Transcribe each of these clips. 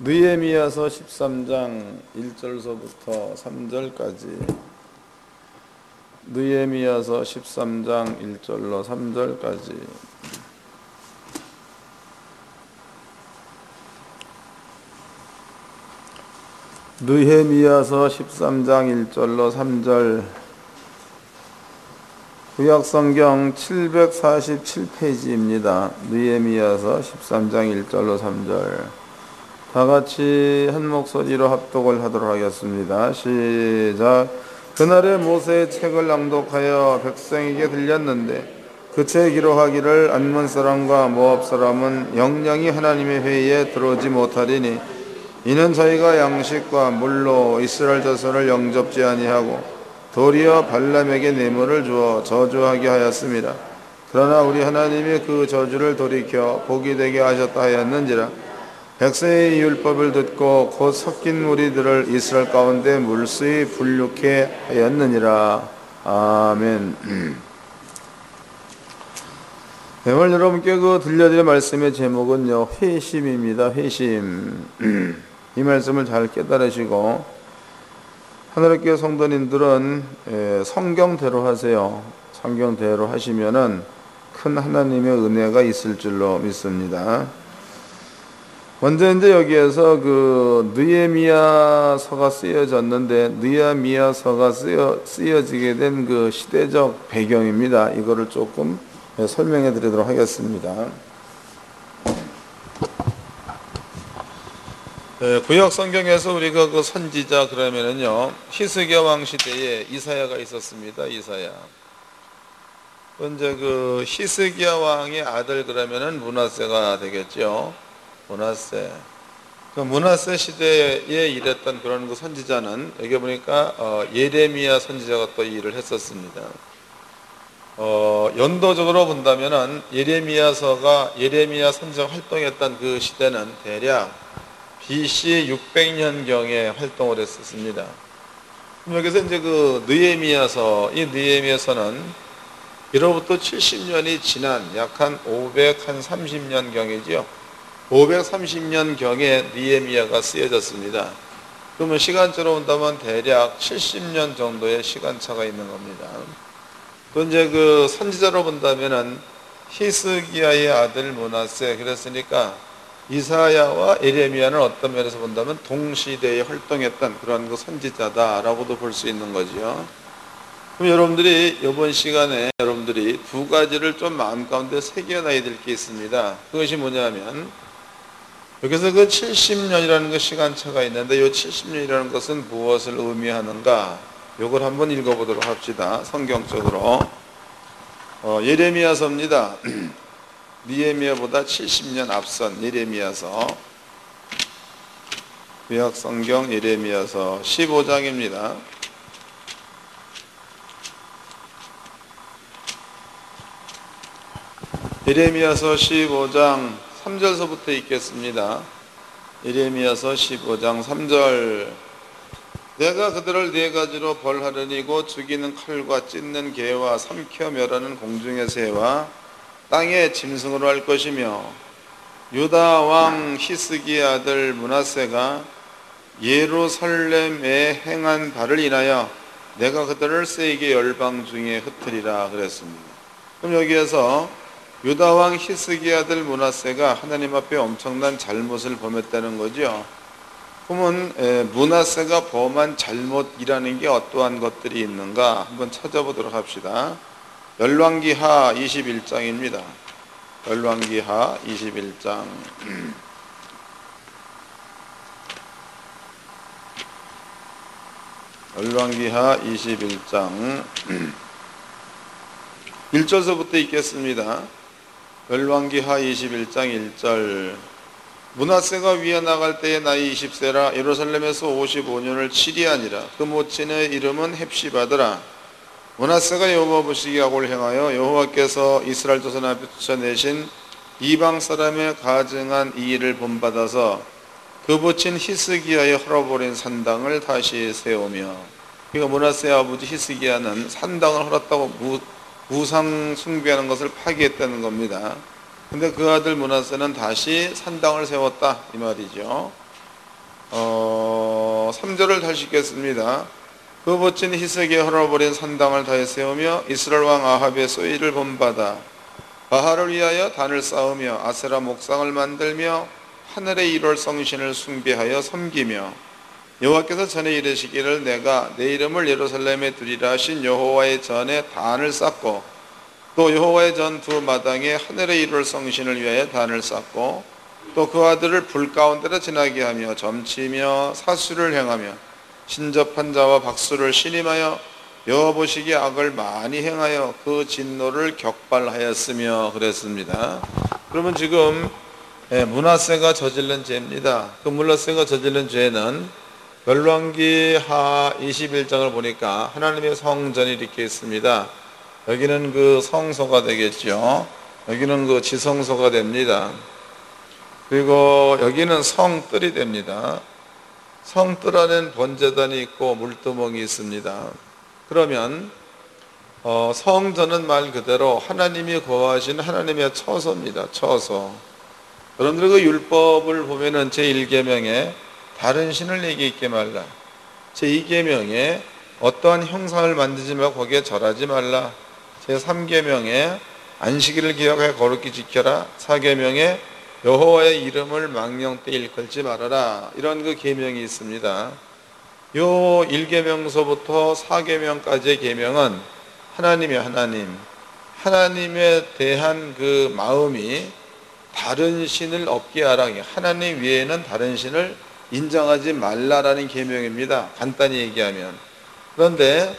느헤미야서 13장 1절서부터 3절까지. 느헤미야서 13장 1절로 3절까지. 느헤미야서 13장 1절로 3절. 구약성경 747페이지입니다. 느헤미야서 13장 1절로 3절. 다 같이 한 목소리로 합독을 하도록 하겠습니다. 시작. 그날에 모세의 책을 낭독하여 백성에게 들렸는데 그 책 기록하기를 암몬 사람과 모압 사람은 영영이 하나님의 회의에 들어오지 못하리니 이는 저희가 양식과 물로 이스라엘 자손을 영접지 아니하고 도리어 발람에게 뇌물을 주어 저주하게 하였습니다. 그러나 우리 하나님이 그 저주를 돌이켜 복이 되게 하셨다 하였는지라. 백성의 율법을 듣고 곧 섞인 무리들을 이스라엘 가운데 물수히 분류케 하였느니라. 아멘. 오늘 여러분께 들려드릴 말씀의 제목은요, 회심입니다. 회심. 이 말씀을 잘 깨달으시고 하늘의 교회 성도님들은 성경대로 하세요. 성경대로 하시면은 큰 하나님의 은혜가 있을 줄로 믿습니다. 먼저 여기에서 느헤미야서가 쓰여졌는데 느헤미야서가 쓰여지게 된 그 시대적 배경입니다. 이거를 조금 설명해 드리도록 하겠습니다. 구약 성경에서 우리가 그 선지자 그러면은요, 히스기야 왕 시대에 이사야가 있었습니다. 이사야. 이제 그 히스기야 왕의 아들 그러면은 므낫세가 되겠죠. 므낫세. 그 므낫세 시대에 일했던 그런 그 선지자는 여기 보니까 예레미야 선지자가 또 일을 했었습니다. 연도적으로 본다면은 예레미야 선지자가 활동했던 그 시대는 대략 BC 600년경에 활동을 했었습니다. 여기서 이제 그 이 느헤미야서는 이로부터 70년이 지난 약 한 530년경이죠. 530년경에 느헤미야가 쓰여졌습니다. 그러면 시간차로 본다면 대략 70년 정도의 시간차가 있는 겁니다. 또 이제 그 선지자로 본다면은 히스기야의 아들 므낫세, 그랬으니까 이사야와 예레미야는 어떤 면에서 본다면 동시대에 활동했던 그런 그 선지자다라고도 볼 수 있는 거죠. 그럼 여러분들이 이번 시간에 여러분들이 두 가지를 좀 마음 가운데 새겨놔야 될 게 있습니다. 그것이 뭐냐면 여기서 그 70년이라는 그 시간차가 있는데 이 70년이라는 것은 무엇을 의미하는가? 이걸 한번 읽어보도록 합시다. 성경적으로. 예레미야서입니다. 느헤미야보다 70년 앞선 예레미야서. 구약 성경 예레미야서 15장입니다. 예레미야서 15장 3절서부터 읽겠습니다. 예레미야서 15장 3절. 내가 그들을 네 가지로 벌하려니 곧 죽이는 칼과 찢는 개와 삼켜 멸하는 공중의 새와 땅의 짐승으로 할 것이며 유다 왕 히스기야 아들 므낫세가 예루살렘에 행한 바를 인하여 내가 그들을 세계 열방 중에 흩으리라 그랬습니다. 그럼 여기에서 유다 왕 히스기야 아들 므낫세가 하나님 앞에 엄청난 잘못을 범했다는 거죠. 그러면 므낫세가 범한 잘못이라는 게 어떠한 것들이 있는가 한번 찾아보도록 합시다. 열왕기하 21장입니다. 열왕기하 21장. 열왕기하 21장 1절서부터 읽겠습니다. 열왕기하 21장 1절. 므낫세가 위에 나갈 때에 나이 20세라 예루살렘에서 55년을 치리하니라. 그 모친의 이름은 헵시바더라. 므낫세가 여호와 보시기에 악을 행하여 여호와께서 이스라엘 자손 앞에 쫓아내신 이방 사람의 가증한 이 일을 본받아서 그 부친 히스기야의 헐어버린 산당을 다시 세우며. 그러니까 므낫세의 아버지 히스기야는 산당을 헐었다고 우상 숭배하는 것을 파기했다는 겁니다. 근데 그 아들 므낫세는 다시 산당을 세웠다 이 말이죠. 3절을 다시 읽겠습니다. 그 멋진 희석에 헐어버린 산당을 다해 세우며 이스라엘 왕 아합의 소위를 본받아 바알을 위하여 단을 쌓으며 아세라 목상을 만들며 하늘의 1월 성신을 숭배하여 섬기며 여호와께서 전에 이르시기를 내가 내 이름을 예루살렘에 두리라 하신 여호와의 전에 단을 쌓고 또 여호와의 전 두 마당에 하늘의 1월 성신을 위하여 단을 쌓고 또 그 아들을 불 가운데로 지나게 하며 점치며 사수를 행하며 신접한 자와 박수를 신임하여 여호와 보시기에 악을 많이 행하여 그 진노를 격발하였으며 그랬습니다. 그러면 지금 므낫세가 저질른 죄입니다. 그 므낫세가 저질른 죄는 열왕기하 21장을 보니까 하나님의 성전이 이렇게 있습니다. 여기는 그 성소가 되겠죠. 여기는 그 지성소가 됩니다. 그리고 여기는 성뜰이 됩니다. 성뜰 안에는 번제단이 있고 물두멍이 있습니다. 그러면 성전은 말 그대로 하나님이 거하신 하나님의 처소입니다. 처소. 여러분들 그 율법을 보면은 제1계명에 다른 신을 내게 있게 말라, 제2계명에 어떠한 형상을 만들지 말고 거기에 절하지 말라, 제3계명에 안식일을 기억하여 거룩히 지켜라, 4계명에 여호와의 이름을 망령 때 일컬지 말아라. 이런 그 계명이 있습니다. 요 1계명서부터 4계명까지의 계명은 하나님에 대한 그 마음이 다른 신을 없게 하라, 하나님 외에는 다른 신을 인정하지 말라라는 계명입니다. 간단히 얘기하면. 그런데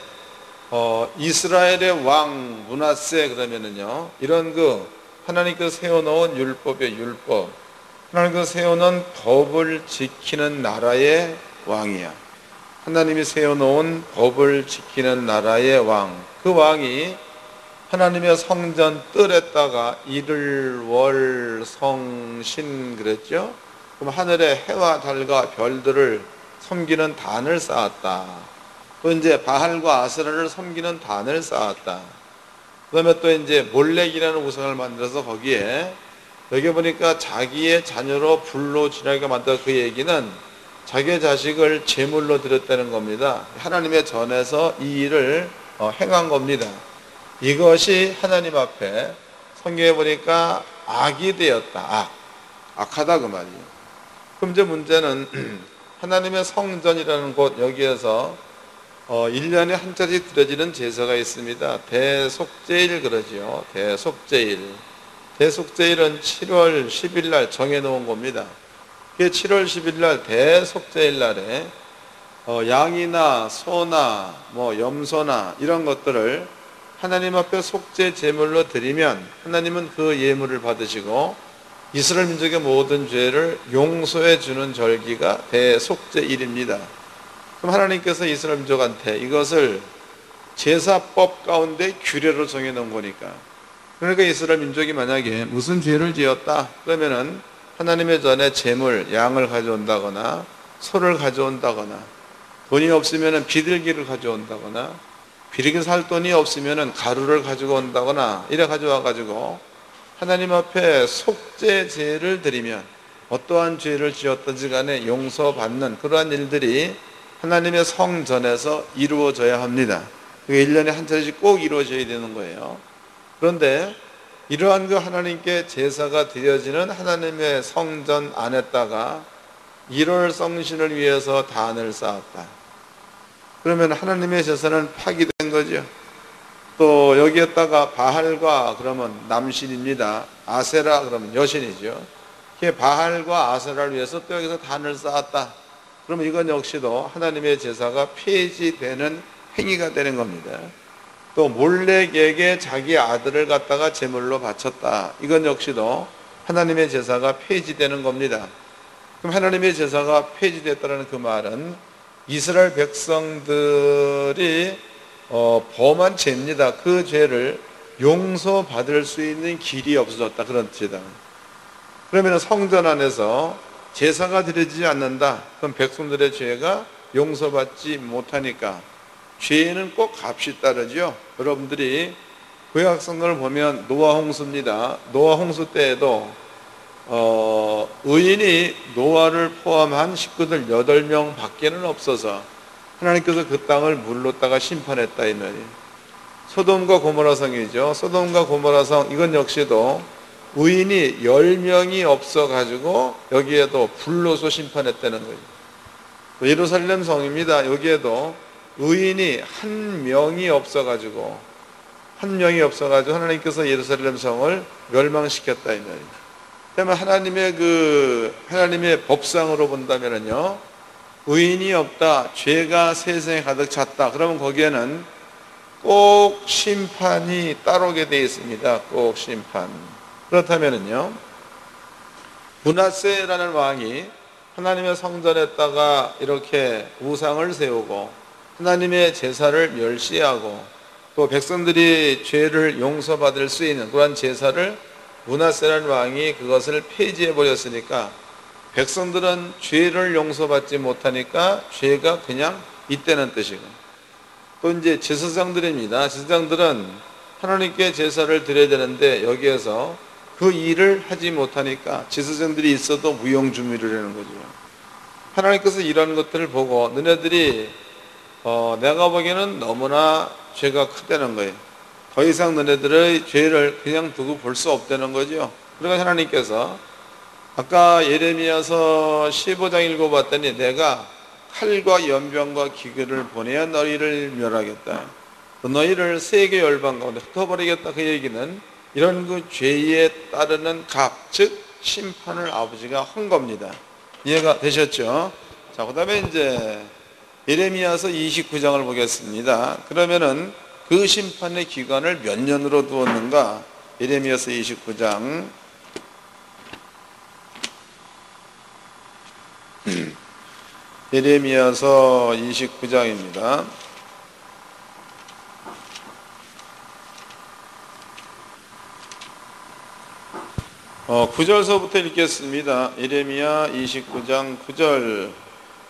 이스라엘의 왕 므낫세 그러면은요, 이런 그 하나님께서 세워놓은 율법의 율법, 하나님께서 세워놓은 법을 지키는 나라의 왕이야. 하나님이 세워놓은 법을 지키는 나라의 왕, 그 왕이 하나님의 성전 뜰에다가 일을 월 성신 그랬죠. 그럼 하늘에 해와 달과 별들을 섬기는 단을 쌓았다. 또 이제 바알과 아세라를 섬기는 단을 쌓았다. 그 다음에 또 이제 몰렉이라는 우상을 만들어서 거기에, 여기 보니까 자기의 자녀로 불로 지나게 만들어, 그 얘기는 자기의 자식을 제물로 드렸다는 겁니다. 하나님의 전에서 이 일을 행한 겁니다. 이것이 하나님 앞에 성경에 보니까 악이 되었다. 악하다 그 말이에요. 그럼 이제 문제는 하나님의 성전이라는 곳, 여기에서 1년에 한 차례 드려지는 제사가 있습니다. 대속제일 그러지요. 대속제일은 7월 10일 날 정해놓은 겁니다. 그게 7월 10일 날 대속제일 날에 양이나 소나 염소나 이런 것들을 하나님 앞에 속죄 제물로 드리면 하나님은 그 예물을 받으시고 이스라엘 민족의 모든 죄를 용서해 주는 절기가 대속제일입니다. 그럼 하나님께서 이스라엘 민족한테 이것을 제사법 가운데 규례로 정해놓은 거니까, 그러니까 이스라엘 민족이 만약에 무슨 죄를 지었다 그러면은 하나님의 전에 제물, 양을 가져온다거나 소를 가져온다거나, 돈이 없으면은 비둘기를 가져온다거나, 비둘기 살 돈이 없으면은 가루를 가지고 온다거나 이래 가져와 가지고 하나님 앞에 속죄제를 드리면 어떠한 죄를 지었든지 간에 용서받는 그러한 일들이 하나님의 성전에서 이루어져야 합니다. 그게 1년에 한 차례씩 꼭 이루어져야 되는 거예요. 그런데 이러한 그 하나님께 제사가 드려지는 하나님의 성전 안에다가 1월 성신을 위해서 단을 쌓았다. 그러면 하나님의 제사는 파기된 거죠. 또 여기에다가 바알과 그러면 남신입니다. 아세라 그러면 여신이죠. 바알과 아세라를 위해서 또 여기서 단을 쌓았다. 그러면 이건 역시도 하나님의 제사가 폐지되는 행위가 되는 겁니다. 또 몰렉에게 자기 아들을 갖다가 제물로 바쳤다. 이건 역시도 하나님의 제사가 폐지되는 겁니다. 그럼 하나님의 제사가 폐지됐다는 그 말은 이스라엘 백성들이 범한 죄입니다. 그 죄를 용서받을 수 있는 길이 없어졌다, 그런 뜻이다. 그러면 성전 안에서 제사가 드려지지 않는다. 그럼 백성들의 죄가 용서받지 못하니까 죄는 꼭 값이 따르죠. 여러분들이 구약 성경을 보면 노아 홍수입니다. 노아 홍수 때에도 의인이 노아를 포함한 식구들 8명 밖에는 없어서 하나님께서 그 땅을 물로다가 심판했다 이 말이에요. 소돔과 고모라 성이죠. 소돔과 고모라 성 이건 역시도 의인이 10명이 없어가지고 여기에도 불로서 심판했다는 거예요. 예루살렘 성입니다. 여기에도 의인이 한 명이 없어가지고 하나님께서 예루살렘 성을 멸망시켰다 이 말이에요. 그러면 하나님의 법상으로 본다면요, 의인이 없다, 죄가 세상에 가득 찼다. 그러면 거기에는 꼭 심판이 따르게 되어 있습니다. 꼭 심판. 그렇다면요, 므낫세라는 왕이 하나님의 성전에다가 이렇게 우상을 세우고 하나님의 제사를 멸시하고 또 백성들이 죄를 용서받을 수 있는 그런 제사를 므낫세라는 왕이 그것을 폐지해 버렸으니까 백성들은 죄를 용서받지 못하니까 죄가 그냥 있다는 뜻이고, 또 이제 제사장들입니다. 제사장들은 하나님께 제사를 드려야 되는데 여기에서 그 일을 하지 못하니까 제사장들이 있어도 무용주물이라는 거죠. 하나님께서 이런 것들을 보고 너네들이 내가 보기에는 너무나 죄가 크다는 거예요. 더 이상 너네들의 죄를 그냥 두고 볼 수 없다는 거죠. 그러니까 하나님께서 아까 예레미야서 15장 읽어봤더니 내가 칼과 연병과 기근을 보내야 너희를 멸하겠다, 너희를 세계 열방 가운데 흩어버리겠다. 그 얘기는 이런 그 죄에 따르는 값, 즉 심판을 아버지가 한 겁니다. 이해가 되셨죠? 자, 그 다음에 이제 예레미야서 29장을 보겠습니다. 그러면은 그 심판의 기간을 몇 년으로 두었는가? 예레미야서 29장 예레미야서 29장입니다. 9절서부터 읽겠습니다. 예레미야 29장 9절.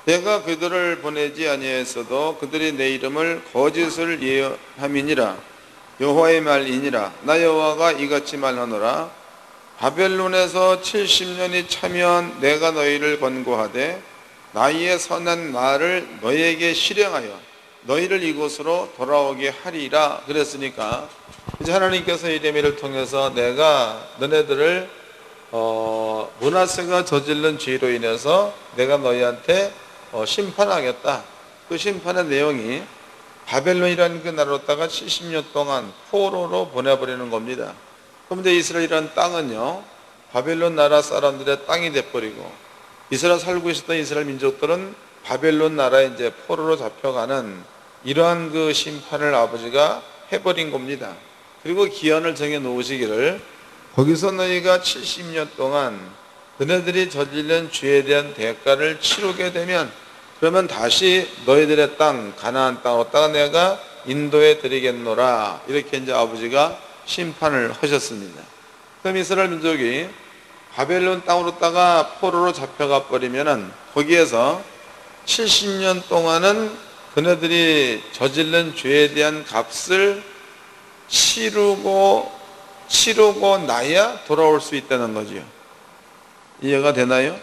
내가 그들을 보내지 아니하였어도 그들이 내 이름을 거짓을 예함이니라. 여호와의 말이니라. 나 여호와가 이같이 말하노라. 바벨론에서 70년이 차면 내가 너희를 권고하되 나의 선한 말을 너희에게 실행하여 너희를 이곳으로 돌아오게 하리라. 그랬으니까 이제 하나님께서 예레미야를 통해서 내가 너네들을 므낫세가 저지른 죄로 인해서 내가 너희한테 심판하겠다. 그 심판의 내용이 바벨론이라는 그 나라로다가 70년 동안 포로로 보내버리는 겁니다. 그런데 이스라엘이라는 땅은요, 바벨론 나라 사람들의 땅이 돼버리고 이스라엘 살고 있었던 이스라엘 민족들은 바벨론 나라에 이제 포로로 잡혀가는 이러한 그 심판을 아버지가 해버린 겁니다. 그리고 기한을 정해 놓으시기를 거기서 너희가 70년 동안 너네들이 저지른 죄에 대한 대가를 치르게 되면 그러면 다시 너희들의 땅 가나안 땅으로다가 내가 인도해 드리겠노라. 이렇게 이제 아버지가 심판을 하셨습니다. 그럼 이스라엘 민족이 바벨론 땅으로다가 포로로 잡혀가 버리면은 거기에서 70년 동안은 그네들이 저지른 죄에 대한 값을 치르고 나야 돌아올 수 있다는 거지요. 이해가 되나요?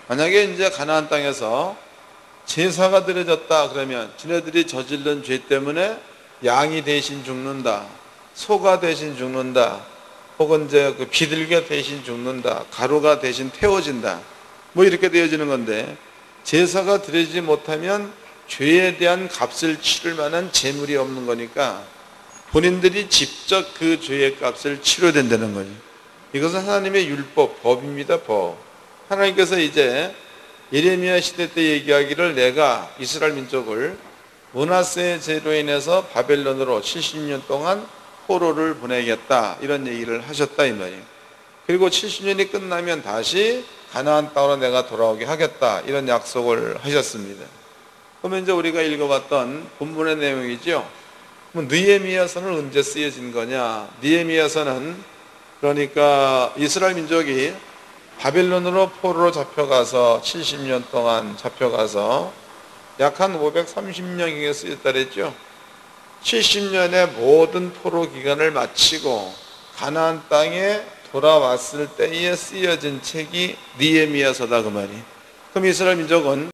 만약에 이제 가나안 땅에서 제사가 드려졌다 그러면 지네들이 저지른 죄 때문에 양이 대신 죽는다, 소가 대신 죽는다, 혹은 이제 그 비둘기가 대신 죽는다, 가루가 대신 태워진다, 뭐 이렇게 되어지는 건데, 제사가 드려지지 못하면 죄에 대한 값을 치를 만한 재물이 없는 거니까 본인들이 직접 그 죄의 값을 치러야 된다는 거죠. 이것은 하나님의 율법, 법입니다. 법. 하나님께서 이제 예레미야 시대 때 얘기하기를 내가 이스라엘 민족을 므낫세의 죄로 인해서 바벨론으로 70년 동안 포로를 보내겠다, 이런 얘기를 하셨다 이 말이에요. 그리고 70년이 끝나면 다시 가나안 땅으로 내가 돌아오게 하겠다, 이런 약속을 하셨습니다. 그러면 이제 우리가 읽어봤던 본문의 내용이죠. 느헤미야서는 언제 쓰여진 거냐? 느헤미야서는 그러니까 이스라엘 민족이 바벨론으로 포로로 잡혀가서 70년 동안 잡혀가서 약 한 530년경에 쓰였다 그랬죠. 70년의 모든 포로 기간을 마치고 가나안 땅에 돌아왔을 때에 쓰여진 책이 느헤미야서다 그 말이. 그럼 이스라엘 민족은